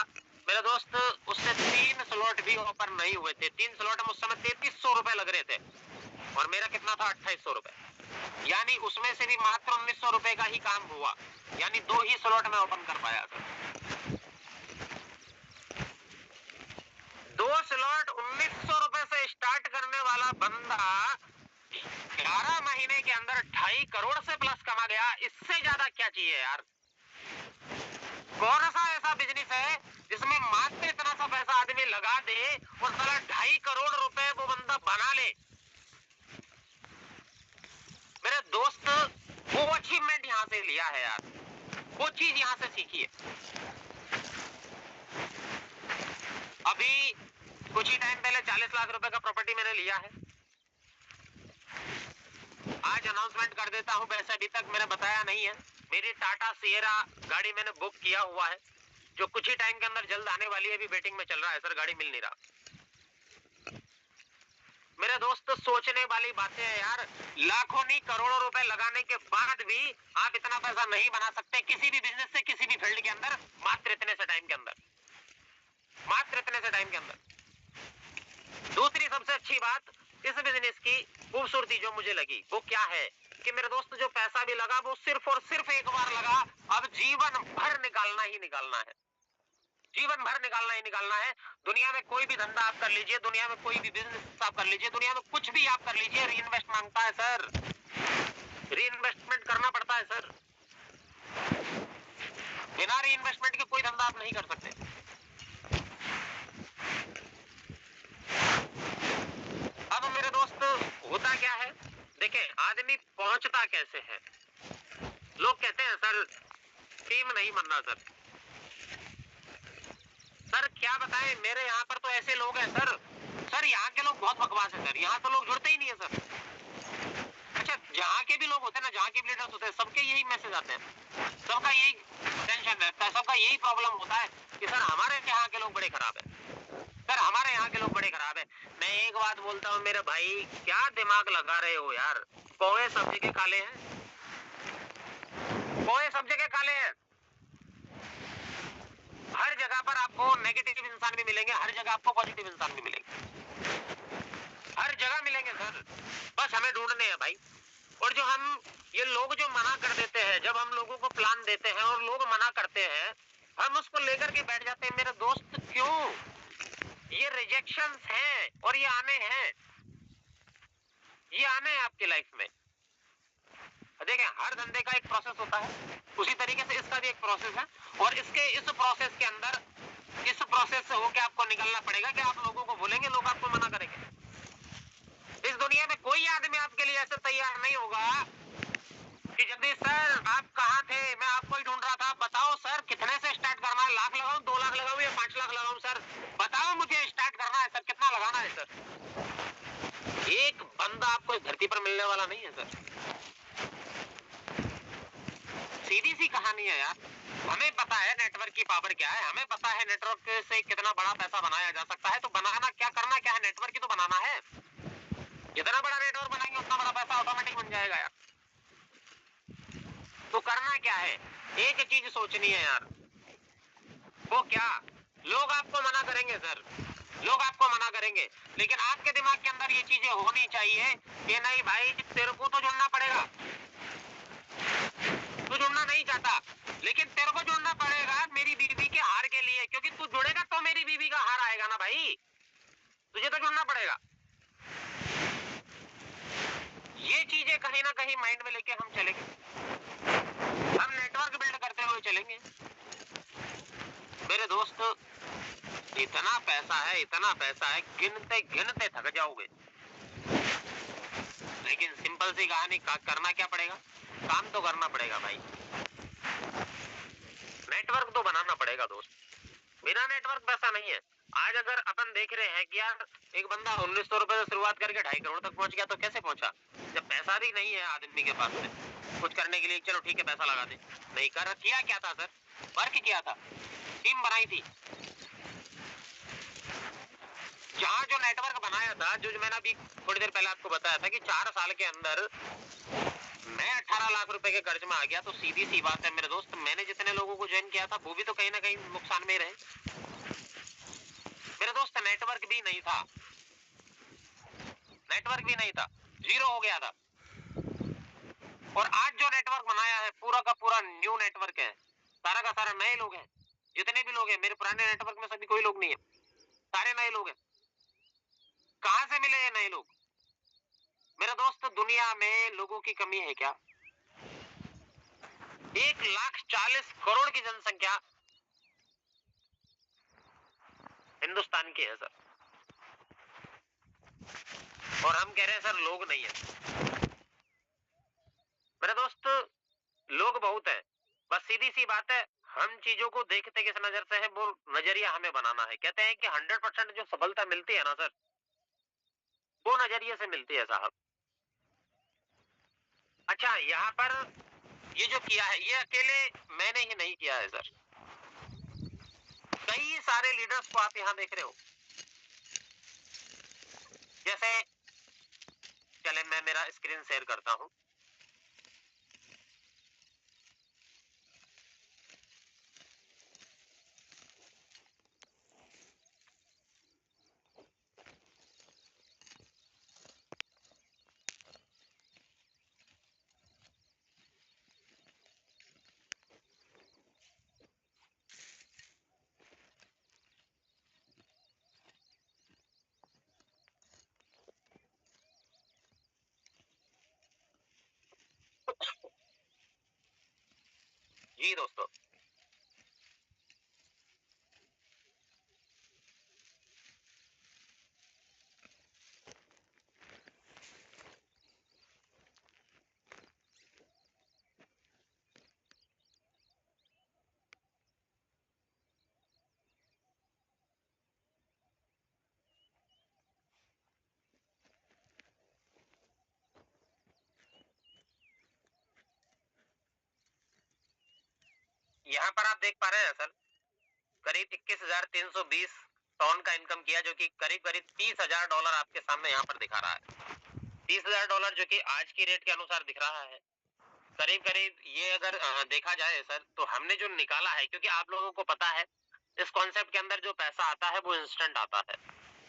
S3: मेरे दोस्त, उससे 3 स्लॉट भी ओपन नहीं हुए थे। 3 स्लॉट में उस समय 3300 रुपए लग रहे थे और मेरा कितना था? 2800 रुपए। यानी उसमें से भी मात्र 1900 रुपए का ही काम हुआ, यानी 2 ही स्लॉट में ओपन कर पाया था। 2 स्लॉट 1900 रुपए से स्टार्ट करने वाला बंदा 11 महीने के अंदर 2.5 करोड़ से प्लस कमा गया। इससे ज्यादा क्या चाहिए यार? कौन सा ऐसा बिजनेस है जिसमें मात्र इतना सा पैसा आदमी लगा दे और साला 2.5 करोड़ रुपए वो बंदा बना ले? मेरे दोस्त वो अचीवमेंट यहां से लिया है यार, वो चीज यहां से सीखी है। अभी कुछ ही टाइम पहले 40 लाख रुपए का प्रॉपर्टी मैंने लिया है। आज अनाउंसमेंट कर देता हूं, वैसे अभी तक मैंने बताया नहीं है। मेरी टाटा सिएरा गाड़ी मैंने बुक किया हुआ है, जो कुछ ही टाइम के अंदर जल्द आने वाली है। अभी वेटिंग में चल रहा है सर, गाड़ी मिल नहीं रहा। मेरे दोस्त सोचने वाली बातें हैं यार, लाखों नहीं करोड़ों रुपए लगाने के बाद भी आप इतना पैसा नहीं बना सकते किसी भी बिजनेस से, किसी भी फील्ड के अंदर, मात्र इतने से टाइम के अंदर, मात्र इतने से टाइम के अंदर। दूसरी सबसे अच्छी बात इस बिजनेस की खूबसूरती जो मुझे लगी वो क्या है कि मेरे दोस्त जो पैसा भी लगा वो सिर्फ और सिर्फ एक बार लगा, अब जीवन भर निकालना ही निकालना है, जीवन भर निकालना ही निकालना है। दुनिया में कोई भी धंधा आप कर लीजिए, दुनिया में कोई भी बिजनेस आप कर लीजिए, दुनिया में कुछ भी आप कर लीजिए, रीइन्वेस्ट मांगता है सर, रीइन्वेस्टमेंट करना पड़ता है सर। बिना रीइन्वेस्टमेंट के कोई धंधा आप नहीं कर सकते। अब मेरे दोस्त होता क्या है, देखिए आदमी पहुंचता कैसे है। लोग कहते हैं सर टीम नहीं बन रहा सर। सर क्या बताएं, मेरे यहाँ पर तो ऐसे लोग हैं सर, सर यहाँ के लोग बहुत बकवास है सर, यहाँ तो लोग जुड़ते ही नहीं है सर। अच्छा, जहाँ के भी लोग होते हैं ना, जहाँ के भी लीडर्स होते हैं, सबके यही मैसेज आते हैं, सबका यही टेंशन रहता है, सबका यही प्रॉब्लम होता है कि सर हमारे यहाँ के लोग बड़े खराब है। सर हमारे यहाँ के लोग बड़े खराब है। मैं एक बात बोलता हूँ मेरे भाई, क्या दिमाग लगा रहे हो यार? पोहे सब जगह काले हैं, पोहे सब जगह काले हैं। हर जगह पर आपको नेगेटिव इंसान भी मिलेंगे, हर जगह आपको पॉजिटिव इंसान भी मिलेंगे, हर जगह मिलेंगे सर। बस हमें ढूंढने हैं भाई। और जो हम ये लोग जो मना कर देते हैं, जब हम लोगों को प्लान देते हैं और लोग मना करते हैं, हम उसको लेकर के बैठ जाते हैं। मेरे दोस्त क्यों? ये रिजेक्शंस हैं और ये आने हैं, ये आने हैं आपकी लाइफ में। देखें, हर धंधे का एक प्रोसेस होता है, उसी तरीके से इसका भी एक प्रोसेस है। और इस प्रोसेस के अंदर, इस प्रोसेस से होकर आपको निकलना पड़ेगा कि आप लोगों को बोलेंगे, लोग आपको मना करेंगे। इस दुनिया में कोई आदमी आपके लिए ऐसे तैयार नहीं होगा कि जगदीश सर आप कहाँ थे, मैं आपको ही ढूंढ रहा था, बताओ सर कितने से स्टार्ट करना है, लाख लगाऊं, 2 लाख लगाऊं या 5 लाख लगाऊं, सर बताओ मुझे स्टार्ट करना है सर, कितना लगाना है सर। एक बंदा आपको इस धरती पर मिलने वाला नहीं है सर। सीधी सी कहानी है यार। हमें पता है नेटवर्क की पावर क्या है, हमें पता है नेटवर्क से कितना बड़ा पैसा बनाया जा सकता है। तो बनाना क्या, करना क्या है, नेटवर्क ही तो बनाना है। जितना बड़ा नेटवर्क बनाएंगे उतना बड़ा पैसा ऑटोमेटिक बन जाएगा यार। तो करना क्या है, एक चीज सोचनी है यार। वो क्या? लोग आपको मना करेंगे सर, लोग आपको मना करेंगे, लेकिन आपके दिमाग के अंदर ये चीजें होनी चाहिए कि नहीं भाई तेरे को तो जुड़ना पड़ेगा। तू जुड़ना नहीं चाहता, लेकिन तेरे को जुड़ना पड़ेगा मेरी बीवी के हार के लिए, क्योंकि तू जुड़ेगा तो मेरी बीवी का हार आएगा ना भाई। तुझे तो जुड़ना पड़ेगा। ये चीजें कहीं ना कहीं माइंड में लेके हम चलेंगे, हम नेटवर्क बिल्ड करते हुए चलेंगे। मेरे दोस्त, इतना पैसा है, इतना पैसा है, गिनते गिनते थक जाओगे। लेकिन सिंपल सी कहानी, करना क्या पड़ेगा, काम तो करना पड़ेगा भाई। नेटवर्क तो बनाना पड़ेगा दोस्त, बिना नेटवर्क पैसा नहीं है। आज अगर अपन देख रहे हैं कि यार एक बंदा 1900 रुपए से शुरुआत करके 2.5 करोड़ तक पहुंच गया, तो कैसे पहुंचा? जब पैसा भी नहीं है आदमी के पास में कुछ करने के लिए, चलो ठीक है पैसा लगा दे, नहीं कर, किया क्या था सर, वर्क किया था, टीम बनाई थी। जहां जो नेटवर्क बनाया था, जो मैंने अभी थोड़ी देर पहले आपको बताया था कि 4 साल के अंदर मैं 18 लाख रुपए के कर्ज में आ गया। तो सीधी सी बात है मेरे दोस्त, मैंने जितने लोगों को ज्वाइन किया था वो भी तो कहीं ना कहीं नुकसान में रहे मेरे दोस्त। नेटवर्क भी नहीं था, नेटवर्क भी नहीं था, जीरो हो गया था। और आज जो नेटवर्क बनाया है पूरा का पूरा न्यू नेटवर्क है, सारा का सारा नए लोग हैं। जितने भी लोग हैं मेरे पुराने नेटवर्क में सभी कोई लोग नहीं है, सारे नए लोग हैं। कहां से मिले ये नए लोग? मेरे दोस्त, दुनिया में लोगों की कमी है क्या? 1,40,00,000 की जनसंख्या हिंदुस्तान की है सर, और हम कह रहे हैं सर लोग नहीं है। मेरे दोस्त, लोग बहुत है, बस सीधी सी बात है, हम चीजों को देखते किस नजर से है, वो नजरिया हमें बनाना है। कहते हैं कि 100% जो सफलता मिलती है ना सर, वो नजरिए से मिलती है साहब। अच्छा, यहाँ पर ये जो किया है, ये अकेले मैंने ही नहीं किया है सर, कई सारे लीडर्स को आप यहाँ देख रहे हो। जैसे, चले मैं मेरा स्क्रीन शेयर करता हूँ। जी दोस्तों, यहाँ पर आप देख पा रहे हैं सर, करीब 21,320 टन का इनकम किया, जो कि करीब करीब $30,000 आपके सामने यहाँ पर दिखा रहा है। $30,000 जो कि आज की रेट के अनुसार दिख रहा है। करीब करीब ये अगर देखा जाए सर, तो हमने जो निकाला है, क्योंकि आप लोगों को पता है इस कॉन्सेप्ट के अंदर जो पैसा आता है वो इंस्टेंट आता है,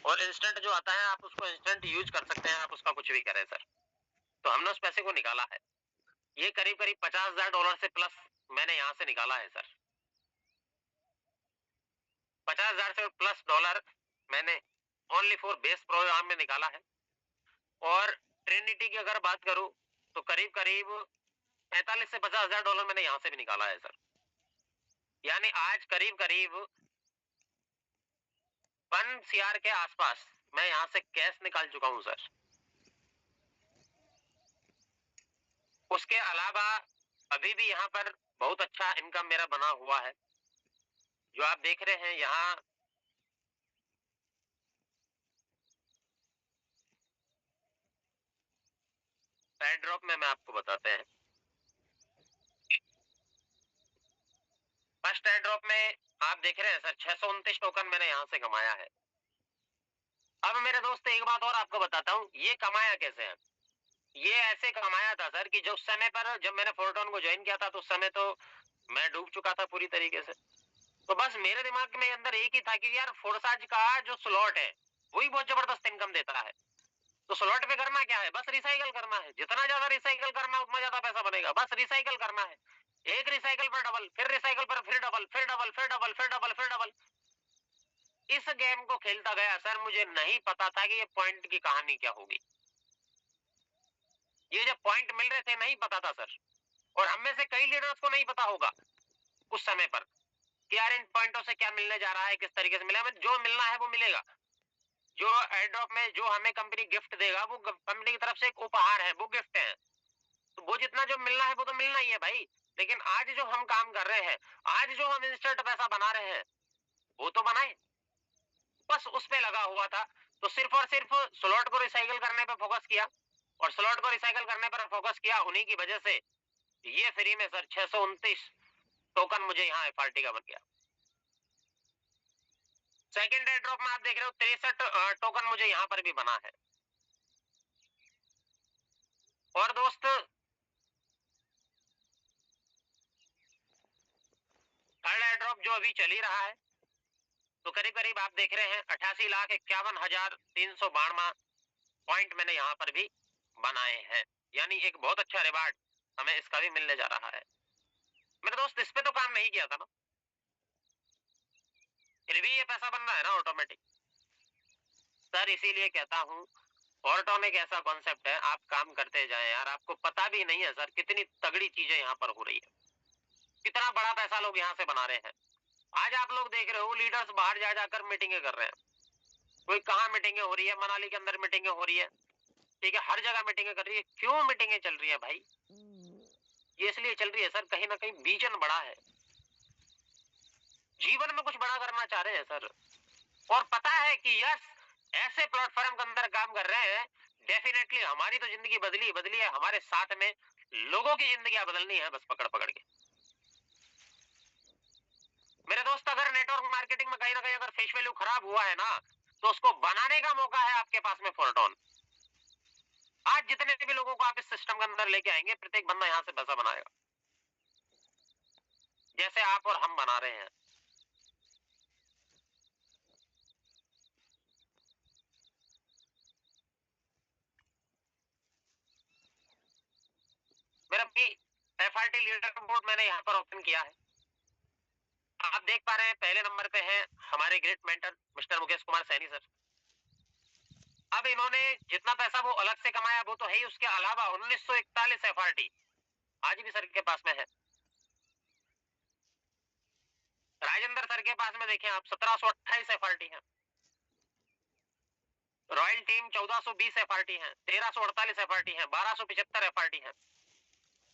S3: और इंस्टेंट जो आता है आप उसको इंस्टेंट यूज कर सकते हैं, आप उसका कुछ भी करें सर। तो हमने उस पैसे को निकाला है, ये करीब करीब $50,000 से प्लस मैंने यहाँ से निकाला है सर। 50,000 से प्लस डॉलर मैंने ओनली फॉर बेस प्रोग्राम में निकाला है। और ट्रिनिटी की अगर बात करूं तो करीब करीब 45 से $50,000 मैंने यहाँ से भी निकाला है सर। यानी आज करीब करीब 1 CR के आसपास मैं यहाँ से कैश निकाल चुका हूँ सर। उसके अलावा अभी भी यहाँ पर बहुत अच्छा इनकम मेरा बना हुआ है, जो आप देख रहे हैं यहाँ। एयर ड्रॉप में मैं आपको बताते हैं, फर्स्ट एयर ड्रॉप में आप देख रहे हैं सर 629 टोकन मैंने यहाँ से कमाया है। अब मेरे दोस्त एक बात और आपको बताता हूँ, ये कमाया कैसे है। ये ऐसे कमाया था सर कि जो उस समय पर जब मैंने फोरटोन को ज्वाइन किया था तो उस समय तो मैं डूब चुका था पूरी तरीके से। तो बस मेरे दिमाग में अंदर एक ही था कि यार फोर्साज का जो स्लॉट है वही बहुत जबरदस्त इनकम देता है, तो स्लॉट पे करना क्या है, बस रिसाइकल करना है। जितना ज्यादा रिसाइकल करना उतना ज्यादा पैसा बनेगा, बस रिसाइकल करना है। एक रिसाइकल पर डबल, फिर रिसाइकल पर फिर डबल, फिर डबल, फिर डबल, फिर डबल, फिर डबल। इस गेम को खेलता गया सर, मुझे नहीं पता था कि ये पॉइंट की कहानी क्या होगी। ये जब पॉइंट मिल रहे थे नहीं पता था सर, और हम में से कई लीडर्स को नहीं पता होगा उस समय पर कि यार इन पॉइंटों से क्या मिलने जा रहा है, किस तरीके से मिलेगा। जो मिलना है वो मिलेगा, जो एयर ड्रॉप में जो हमें कंपनी गिफ्ट देगा वो कंपनी की तरफ से एक उपहार है, वो गिफ्ट है। तो वो जितना जो मिलना है वो तो मिलना ही है भाई। लेकिन आज जो हम काम कर रहे हैं, आज जो हम इंस्टेंट पैसा बना रहे हैं, वो तो बनाए, बस उस पे लगा हुआ था। तो सिर्फ और सिर्फ स्लॉट को रिसाइकल करने पे फोकस किया, और स्लॉट को रिसाइकल करने पर फोकस किया, उन्हीं की वजह से ये फ्री में सर 629 टोकन मुझे यहाँ एफआरटी का बन गया। सेकेंड एयर ड्रॉप में आप देख रहे हो 63 टोकन मुझे यहाँ पर भी बना है। और दोस्त थर्ड एयर ड्रॉप जो अभी चल ही रहा है, तो करीब करीब आप देख रहे हैं 88,51,392 पॉइंट मैंने यहाँ पर भी बनाए हैं। यानी एक बहुत अच्छा रिवार्ड हमें इसका भी मिलने जा रहा है। मेरे दोस्त इस पे तो काम नहीं किया था ना, फिर भी ये पैसा बन रहा है ना ऑटोमेटिक सर। इसीलिए कहता हूँ फोरटोन एक ऐसा कॉन्सेप्ट है, आप काम करते जाएं यार, आपको पता भी नहीं है सर कितनी तगड़ी चीजें यहाँ पर हो रही है, कितना बड़ा पैसा लोग यहाँ से बना रहे हैं। आज आप लोग देख रहे हो लीडर्स बाहर जा जाकर मीटिंगें कर रहे हैं। कोई कहाँ मीटिंगें हो रही है, मनाली के अंदर मीटिंगें हो रही है, ठीक है, हर जगह मीटिंगें कर रही है। क्यों मीटिंगें चल रही है भाई? ये इसलिए चल रही है सर, कहीं ना कहीं विजन बड़ा है, जीवन में कुछ बड़ा करना चाह रहे हैं सर। और पता है कि यस, ऐसे प्लेटफॉर्म के अंदर काम कर रहे हैं, डेफिनेटली हमारी तो जिंदगी बदली बदली है, हमारे साथ में लोगों की जिंदगी बदलनी है, बस पकड़ पकड़ के। मेरे दोस्त अगर नेटवर्क मार्केटिंग में कहीं ना कहीं अगर फेस वैल्यू खराब हुआ है ना, तो उसको बनाने का मौका है आपके पास में फोरटोन। आज जितने भी लोगों को आप इस सिस्टम के अंदर लेके आएंगे, प्रत्येक बंदा यहाँ से पैसा बनाएगा, जैसे आप और हम बना रहे हैं। मेरा भी एफआरटी लीडर बोर्ड मैंने यहाँ पर ओपन किया है। आप देख पा रहे हैं पहले नंबर पे है हमारे great mentor mister Mukesh Kumar Saini sir. अब इन्होंने जितना पैसा वो अलग से कमाया वो तो है ही, उसके अलावा 1941 एफआरटी आज भी सर के पास में है। राजेंद्र सर के पास में देखें आप 1728 एफआरटी है। रॉयल टीम 1420 एफआरटी है, 1348 एफआरटी है, 1275 एफआरटी है।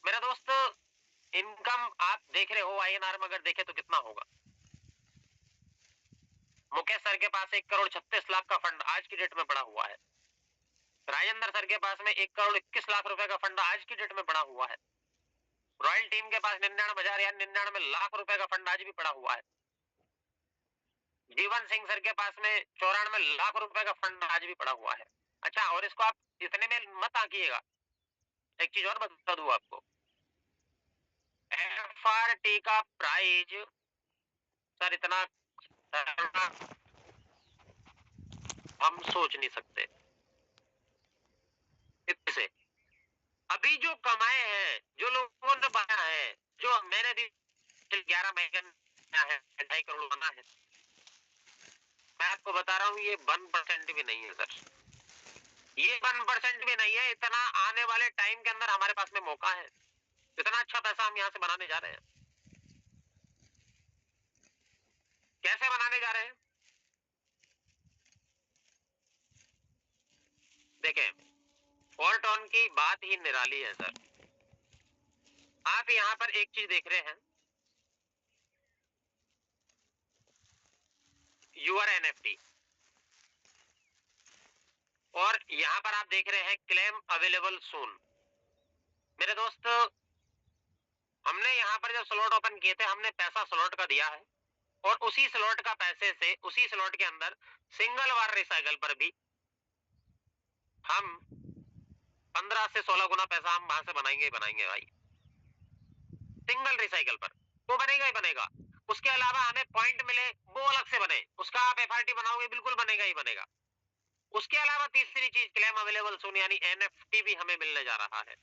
S3: मेरे दोस्त इनकम आप देख रहे हो आईएनआर में अगर देखे तो कितना होगा। मुकेश सर के पास 1,36,00,000 का फंड आज की डेट में पड़ा हुआ है। राजेंद्र सर के पास में 1,21,00,000 रुपए का फंड आज की डेट में पड़ा हुआ है। रॉयल टीम के पास 99,000 या 99 लाख रुपए का फंड आज भी पड़ा हुआ है। जीवन सिंह सर के पास में 94 लाख रुपए का फंड आज भी पड़ा हुआ है। अच्छा, और इसको आप इतने में मत आंकिएगा, एक चीज और बता दूं आपको, एफआरटी का प्राइज सर इतना हम सोच नहीं सकते। इससे अभी जो कमाए हैं, जो लोगों ने बनाया है, जो मैंने भी 11 महीने है, 2.5 करोड़ बना है, मैं आपको बता रहा हूँ ये 1% भी नहीं है सर, ये 1% भी नहीं है। इतना आने वाले टाइम के अंदर हमारे पास में मौका है, इतना अच्छा पैसा हम यहाँ से बनाने जा रहे हैं। कैसे बनाने जा रहे हैं देखें, फॉल्ट ऑन की बात ही निराली है सर। आप यहाँ पर एक चीज देख रहे हैं, यूआर एनएफटी, और यहाँ पर आप देख रहे हैं क्लेम अवेलेबल सून। मेरे दोस्त, हमने यहाँ पर जब स्लॉट ओपन किए थे, हमने पैसा स्लॉट का दिया है, और उसी स्लॉट का पैसे से, उसी स्लॉट के अंदर सिंगल वार रिसाइकल पर भी हम 15 से 16 गुना पैसा हम वहां से बनाएंगे भाई, सिंगल रिसाइकल पर वो बनेगा ही बनेगा। उसके अलावा हमें पॉइंट मिले वो अलग से बने, उसका आप एफआरटी बनाओगे बिल्कुल बनेगा ही बनेगा। उसके अलावा तीसरी चीज क्लेम अवेलेबल सून यानी एनएफटी भी हमें मिलने जा रहा है,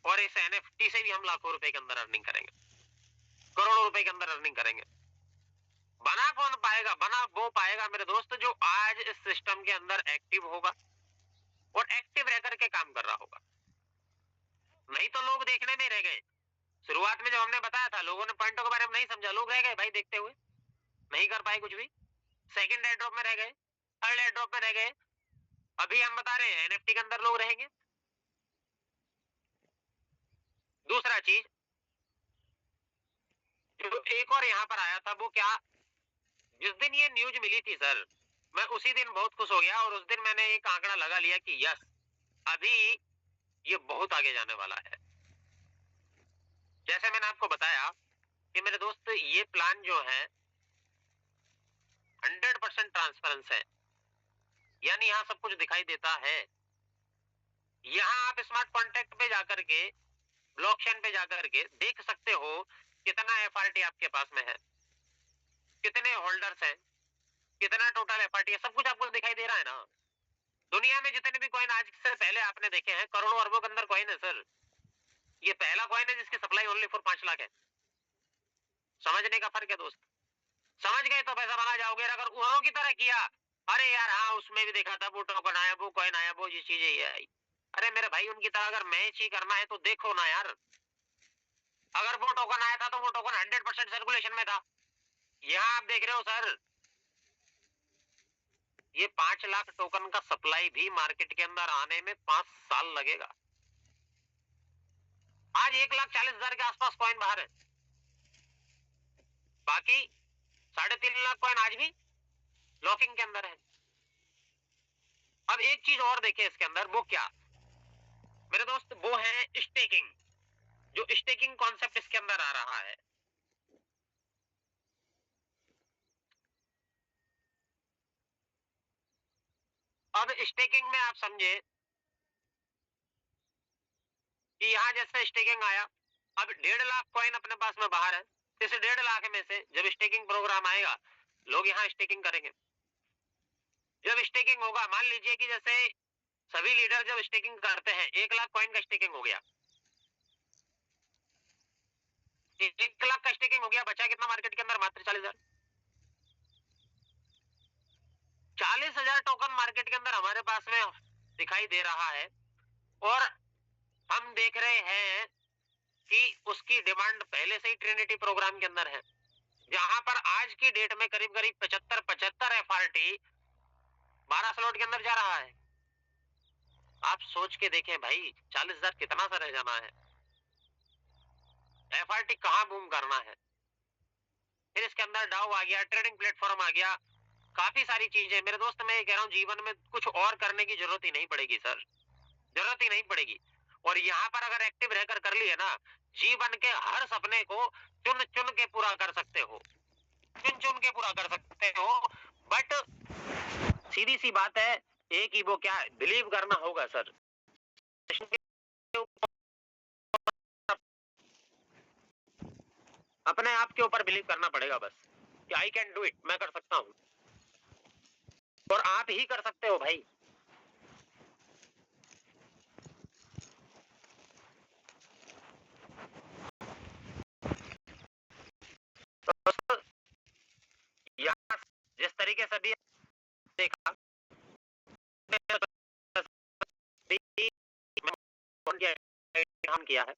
S3: और इस एनएफटी से भी हम लाखों रुपए के अंदर अर्निंग करेंगे, करोड़ों रुपए के अंदर अर्निंग करेंगे। बना कौन पाएगा? बना वो पाएगा मेरे दोस्त जो आज इस सिस्टम के अंदर एक्टिव होगा और एक्टिव रह करके काम कर रहा होगा। नहीं तो लोग देखने में रह गए। शुरुआत में जब हमने बताया था, लोगों ने पॉइंटों के बारे में नहीं समझा, लोग रह गए भाई देखते हुए, नहीं कर पाए कुछ भी। सेकंड एयर ड्रॉप में रह गए, थर्ड एयर ड्रॉप में रह गए, अभी हम बता रहे हैं एनएफटी के अंदर लोग रहेंगे। दूसरा चीज जो एक और यहाँ पर आया था वो क्या, जिस दिन ये न्यूज मिली थी सर, मैं उसी दिन बहुत खुश हो गया, और उस दिन मैंने एक आंकड़ा लगा लिया कि यस, अभी ये बहुत आगे जाने वाला है। जैसे मैंने आपको बताया कि मेरे दोस्त ये प्लान जो है 100% ट्रांसपेरेंस है, यानी यहाँ सब कुछ दिखाई देता है। यहाँ आप स्मार्ट कॉन्ट्रैक्ट पे जाकर के, ब्लॉकचेन पे जाकर के देख सकते हो कितना एफआरटी आपके पास में है, कितने होल्डर्स हैं, कितना टोटल एफआरटी है, सब कुछ आपको दिखाई दे रहा है ना। दुनिया में जितने भी कॉइन आज से पहले आपने देखे हैं, करोड़ों अरबों के अंदर कॉइन है सर, ये पहला कॉइन है जिसकी सप्लाई ओनली फॉर 5 लाख है। समझने का फर्क है दोस्त, समझ गए तो पैसा बना जाओगे। अगर औरों की तरह किया, अरे यार हाँ उसमें भी देखा था, वो टोकन आया, वो कॉइन आया, वो ये चीजें ये आई, अरे मेरे भाई उनकी तरह अगर मैच ही करना है तो देखो ना यार, अगर वो टोकन आया था तो वो टोकन 100% सर्कुलेशन में था। यहाँ आप देख रहे हो सर, ये 5 लाख टोकन का सप्लाई भी मार्केट के अंदर आने में 5 साल लगेगा। आज 1,40,000 के आसपास कॉइन बाहर है, बाकी 3.5 लाख कॉइन आज भी लॉकिंग के अंदर है। अब एक चीज और देखिए इसके अंदर, वो क्या मेरे दोस्त, वो है स्टेकिंग। जो स्टेकिंग कॉन्सेप्ट इसके अंदर आ रहा है, अब स्टेकिंग में आप समझे कि यहाँ जैसे स्टेकिंग आया, अब 1.5 लाख कॉइन अपने पास में बाहर है, इस 1.5 लाख में से जब स्टेकिंग प्रोग्राम आएगा, लोग यहाँ स्टेकिंग करेंगे। जब स्टेकिंग होगा, मान लीजिए कि जैसे सभी लीडर जब स्टेकिंग करते हैं, 1 लाख कॉइन का स्टेकिंग हो गया, 1 लाख का स्टेकिंग हो गया, बचा कितना मार्केट के अंदर? मात्र 40,000। 40,000 टोकन मार्केट के अंदर हमारे पास में दिखाई दे रहा है, और हम देख रहे हैं कि उसकी डिमांड पहले से ही ट्रिनिटी प्रोग्राम के अंदर है, जहां पर आज की डेट में करीब करीब 75 एफआरटी 12 स्लॉट के अंदर जा रहा है। आप सोच के देखें भाई, 40,000 कितना सा रह जाना है, एफआरटी कहां बूम करना है। फिर इसके अंदर डाउ आ गया, ट्रेडिंग प्लेटफॉर्म आ गया, काफी सारी चीजें। मेरे दोस्त मैं ये कह रहा हूँ, जीवन में कुछ और करने की जरूरत ही नहीं पड़ेगी सर, जरूरत ही नहीं पड़ेगी। और यहाँ पर अगर एक्टिव रहकर कर लिए ना, जीवन के हर सपने को चुन चुन के पूरा कर सकते हो। चुन चुन के पूरा कर सकते हो, बट सीधी सी बात है, एक ही वो क्या है, बिलीव करना होगा सर। अपने आप के ऊपर बिलीव करना पड़ेगा बस, कि आई कैन डू इट, मैं कर सकता हूँ, और आप ही कर सकते हो भाई। तो यहाँ जिस तरीके से भी देखा किया है